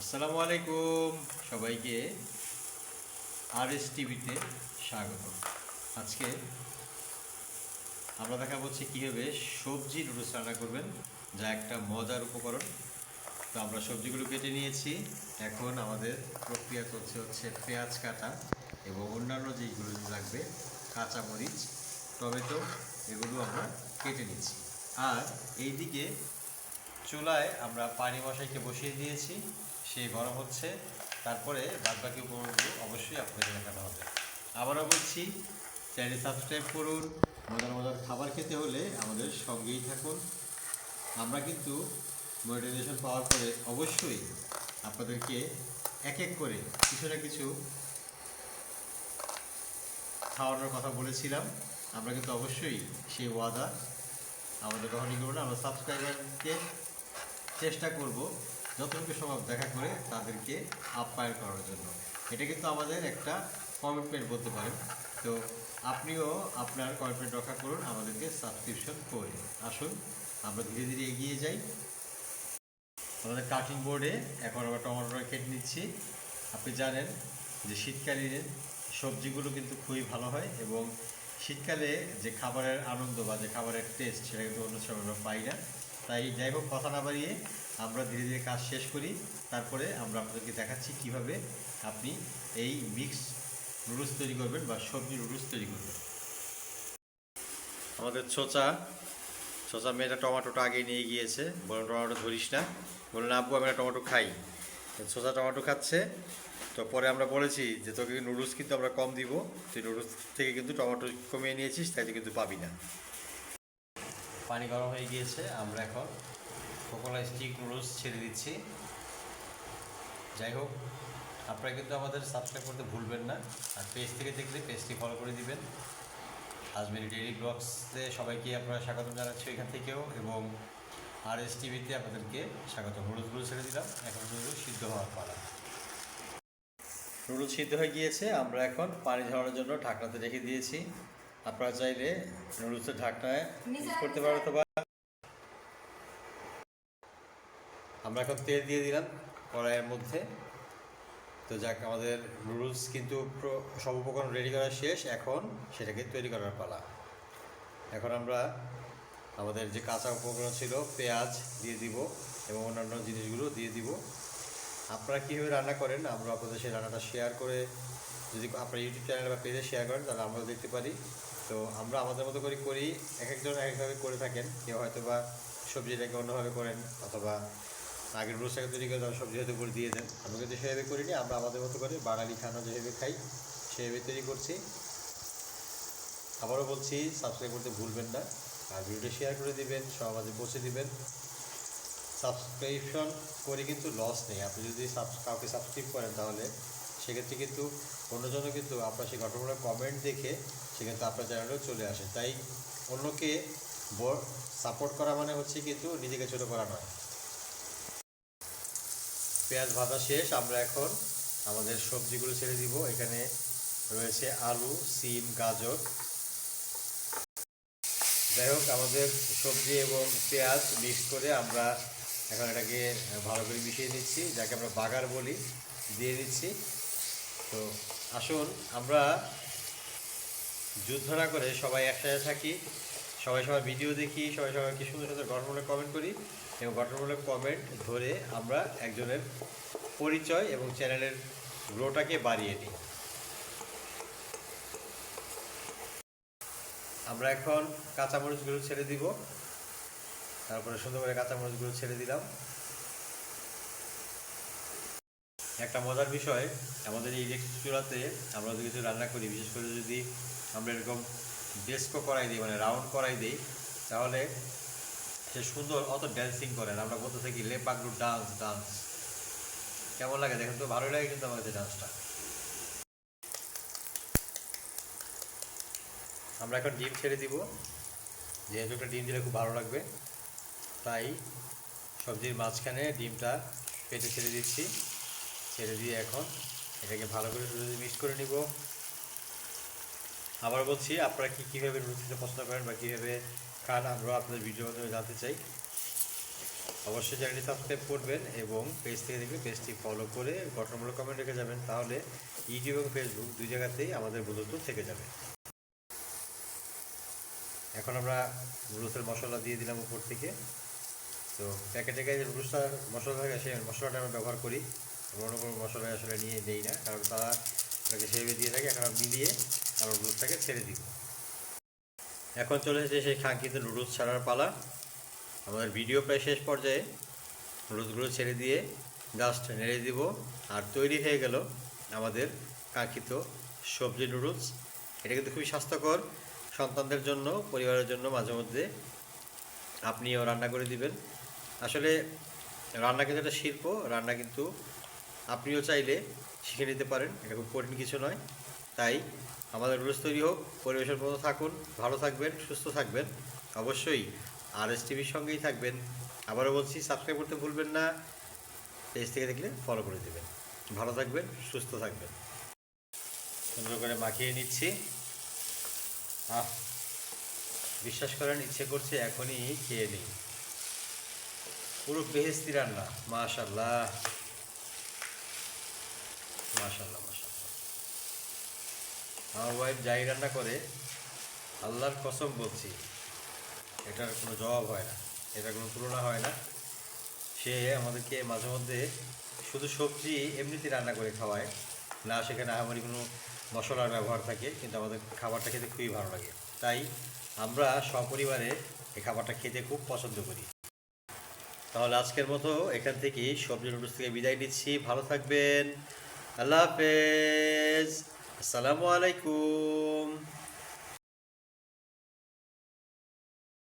আসসালামু আলাইকুম সবাইকে আরএস টিভিতে স্বাগত। আজকে আমরা দেখা হচ্ছে কীভাবে সবজি নুডলস রান্না করবেন, যা একটা মজার উপকরণ। তো আমরা সবজিগুলো কেটে নিয়েছি। এখন আমাদের প্রক্রিয়া হচ্ছে পেঁয়াজ কাটা এবং অন্যান্য যেগুলো লাগবে, কাঁচামরিচ, টমেটো, এগুলো আমরা কেটে নিচ্ছি। আর এইদিকে চুলায় আমরা পানি বসিয়ে দিয়েছি, সেই গরম হচ্ছে। তারপরে বাদবাকি উপকরণগুলো অবশ্যই আপনাদের দেখানো হবে। আবারও বলছি, চ্যানেল সাবস্ক্রাইব করুন। মজার মজার খাবার খেতে হলে আমাদের সঙ্গেই থাকুন। আমরা কিন্তু মনিটাইজেশন পাওয়ার পরে অবশ্যই আপনাদেরকে এক এক করে কিছু না কিছু খাওয়ানোর কথা বলেছিলাম। আমরা কিন্তু অবশ্যই সেই ওয়াদা আমাদের কখনই করবো না। আমরা সাবস্ক্রাইবারকে চেষ্টা করব যতটুকু সম্ভব দেখা করে তাদেরকে আপ্যায়ন করার জন্য। এটা কিন্তু আমাদের একটা কমিটমেন্ট বলতে পারেন। তো আপনিও আপনার কমিটমেন্ট রক্ষা করুন, আমাদেরকে সাবস্ক্রিপশন করে আসুন। আমরা ধীরে ধীরে এগিয়ে যাই। আমাদের কাটিং বোর্ডে এখন আমরা টমেটোটা কেটে নিচ্ছি। আপনি জানেন যে শীতকালীন সবজিগুলো কিন্তু খুবই ভালো হয় এবং শীতকালে যে খাবারের আনন্দ বা যে খাবারের টেস্ট, সেটা কিন্তু অন্য সময় আমরা পাই না। তাই যাই হোক, কথা না বাড়িয়ে আমরা ধীরে ধীরে কাজ শেষ করি। তারপরে আমরা আপনাদেরকে দেখাচ্ছি কিভাবে আপনি এই মিক্স নুডলস তৈরি করবেন বা সবজি নুডলস তৈরি করবেন। আমাদের ছোচা মেয়েটা টমেটোটা আগে নিয়ে গিয়েছে, বলুন টমেটো ধরিস না, বলুন আব্বু আমি টমেটো খাই। ছোচা টমেটো খাচ্ছে। তো পরে আমরা বলেছি যে তোকে নুডলস কিন্তু আমরা কম দিব, তুই নুডলস থেকে কিন্তু টমেটো কমিয়ে নিয়েছিস, তাই তুই কিন্তু পাবি না। পানি গরম হয়ে গিয়েছে, আমরা এখন কোকোলা স্টিক নুডলস ছেড়ে দিচ্ছি। যাই হোক, আপনারা কিন্তু আমাদের সাবস্ক্রাইব করতে ভুলবেন না। আর পেজ থেকে দেখলে পেজটি ফলো করে দিবেন। আজমেরি ডেইলি ব্লগসে সবাইকে আপনারা স্বাগত জানাচ্ছি এখান থেকেও, এবং আরএস টিভিতে আপনাদেরকে স্বাগত। নুডলসগুলো ছেড়ে দিলাম, এখন নুডলস সিদ্ধ হওয়ার পালা। নুডলস সিদ্ধ হয়ে গিয়েছে, আমরা এখন পানি ঝরানোর জন্য ঢাকনাতে রেখে দিয়েছি। আপনারা চাইলে নুডলসের ঢাকনায় ইউজ করতে পারেন, অথবা আমরা এখন তেল দিয়ে দিলাম কড়াইয়ের মধ্যে। তো যাক, আমাদের নুডলস কিন্তু সব উপকরণ রেডি করা শেষ, এখন সেটাকে তৈরি করার পালা। এখন আমরা আমাদের যে কাঁচা উপকরণ ছিল, পেঁয়াজ দিয়ে দিব এবং অন্যান্য জিনিসগুলো দিয়ে দিব। আপনারা কীভাবে রান্না করেন আমরা আপনাদের সেই রান্নাটা শেয়ার করে, যদি আপনার ইউটিউব চ্যানেল বা পেজে শেয়ার করেন তাহলে আমরাও দেখতে পারি। তো আমরা আমাদের মতো করি, এক একজন এক একভাবে করে থাকেন। কেউ হয়তো বা সবজিটাকে অন্যভাবে করেন, অথবা আগের রোস্টটাকে তৈরি করে তারা সবজি হয়তো করে দিয়ে দেন। আমরা কিন্তু সেভাবে করিনি, আমরা আমাদের মতো করে বাঙালি খানা যেভাবে খাই সেভাবে তৈরি করছি। আবারও বলছি, সাবস্ক্রাইব করতে ভুলবেন না, আর ভিডিওটি শেয়ার করে দিবেন, সমাজে পৌঁছে দিবেন। সাবস্ক্রিপশন করে কিন্তু লস নেই। আপনি যদি কাউকে সাবস্ক্রাইব করেন তাহলে সেক্ষেত্রে কিন্তু অন্যজনও কিন্তু আপনার সেই ঘটনাগুলো কমেন্ট দেখে সেক্ষেত্রে আপনার চ্যানেলেও চলে আসে। তাই অন্যকে সাপোর্ট করা মানে হচ্ছে কিন্তু নিজেকে ছোটো করা নয়। পেঁয়াজ ভাজা শেষ, আমরা এখন আমাদের সবজিগুলো ছেড়ে দিব। এখানে রয়েছে আলু, সিম, গাজর। যাই হোক, আমাদের সবজি এবং পেঁয়াজ মিক্স করে আমরা এখন এটাকে ভালো করে মিশিয়ে নিচ্ছি, যাকে আমরা বাগার বলি, দিয়ে দিচ্ছি। তো আসুন আমরা যুদ্ধ না করে সবাই একসাথে থাকি, সবাই ভিডিও দেখি, সবাইকে সুন্দর সুন্দর গঠনমূলক কমেন্ট করি, এবং গঠনমূলক কমেন্ট ধরে আমরা একজনের পরিচয় এবং চ্যানেলের গ্রোটাকে বাড়িয়ে নিই। আমরা এখন কাঁচামরিচগুলো ছেড়ে দিব, তারপরে সুন্দর করে কাঁচামরিচগুলো ছেড়ে দিলাম। একটা মজার বিষয়, আমাদের এই ইলেকট্রিক চুলাতে আমরা যদি কিছু রান্না করি, বিশেষ করে যদি আমরা এরকম ডেস্কো করাই দিই, মানে রাউন্ড করাই দিই, তাহলে সে সুন্দর অত ড্যান্সিং করেন। আমরা বলতে থাকি লে পাগলু ডান্স ডান্স। কেমন লাগে দেখেন তো? ভালোই লাগে কিন্তু আমাদের ডান্সটা। আমরা এখন ডিম ছেড়ে দিব, যেহেতু একটা ডিম দিলে খুব ভালো লাগবে, তাই সবজির মাঝখানে ডিমটা কেটে ছেড়ে দিচ্ছি। ছেড়ে দিয়ে এখন এটাকে ভালো করে মিক্স করে নিব। আবার বলছি, আপনারা কীভাবে নুডলস খেতে পছন্দ করেন বা কীভাবে খান, আমরা আপনাদের ভিডিওর মাধ্যমে জানতে চাই। অবশ্যই চ্যানেলটি সাবস্ক্রাইব করবেন এবং পেজ থেকে দেখলে পেজটি ফলো করে গঠনমূলক কমেন্ট রেখে যাবেন, তাহলে ইউটিউব এবং ফেসবুক দুই জায়গাতেই আমাদের বন্ধুত্ব থেকে যাবে। এখন আমরা নুডলসের মশলা দিয়ে দিলাম উপর থেকে। তো প্যাকেটে যে নুডলসটার মশলা থাকে সেই মশলাটা আমরা ব্যবহার করি, অন্য কোনো মশলা আসলে নিয়ে নেই না, কারণ তারা ওটাকে সেভাবে দিয়ে থাকে। এখন মিলিয়ে আমরা নুডলসটাকে ছেড়ে দিব। এখন চলে এসেছে সেই কাঙ্ক্ষিত নুডলস ছাড়ার পালা। আমাদের ভিডিও প্রায় শেষ পর্যায়ে। নুডলসগুলো ছেড়ে দিয়ে জাস্ট নেড়ে দিব, আর তৈরি হয়ে গেল আমাদের কাঙ্ক্ষিত সবজি নুডলস। এটা কিন্তু খুবই স্বাস্থ্যকর, সন্তানদের জন্য, পরিবারের জন্য মাঝে মধ্যে আপনিও রান্না করে দিবেন। আসলে রান্না কিন্তু একটা শিল্প, রান্না কিন্তু আপনিও চাইলে শিখে নিতে পারেন, এটা খুব কঠিন কিছু নয়। তাই আমাদের নুডলস তৈরি হোক, পরিবেশের মতো থাকুন, ভালো থাকবেন, সুস্থ থাকবেন, অবশ্যই RS টিভির সঙ্গেই থাকবেন। আবারও বলছি, সাবস্ক্রাইব করতে ভুলবেন না, পেজ থেকে দেখলে ফলো করে দেবেন। ভালো থাকবেন, সুস্থ থাকবেন। সুন্দর করে মাখিয়ে নিচ্ছি। বিশ্বাস করেন, ইচ্ছে করছে এখনই খেয়ে নিই। পুরো বেহেস্তি রান্না, মাশাআল্লাহ মাশাআল্লাহ মাশাআল্লাহ। আমার ওয়াইফ যাই রান্না করে, আল্লাহর কসম বলছি, এটার কোনো জবাব হয় না, এটার কোনো তুলনা হয় না। সে আমাদেরকে মাঝে মধ্যে শুধু সবজি এমনিতেই রান্না করে খাওয়ায়, না সেখানে আহামরি কোনো মশলার ব্যবহার থাকে, কিন্তু আমাদের খাবারটা খেতে খুবই ভালো লাগে। তাই আমরা সপরিবারে এই খাবারটা খেতে খুব পছন্দ করি। তাহলে আজকের মতো এখান থেকেই সবজি নুডলস থেকে বিদায় নিচ্ছি। ভালো থাকবেন, আল্লাহ হাফেজ, আসসালামু আলাইকুম।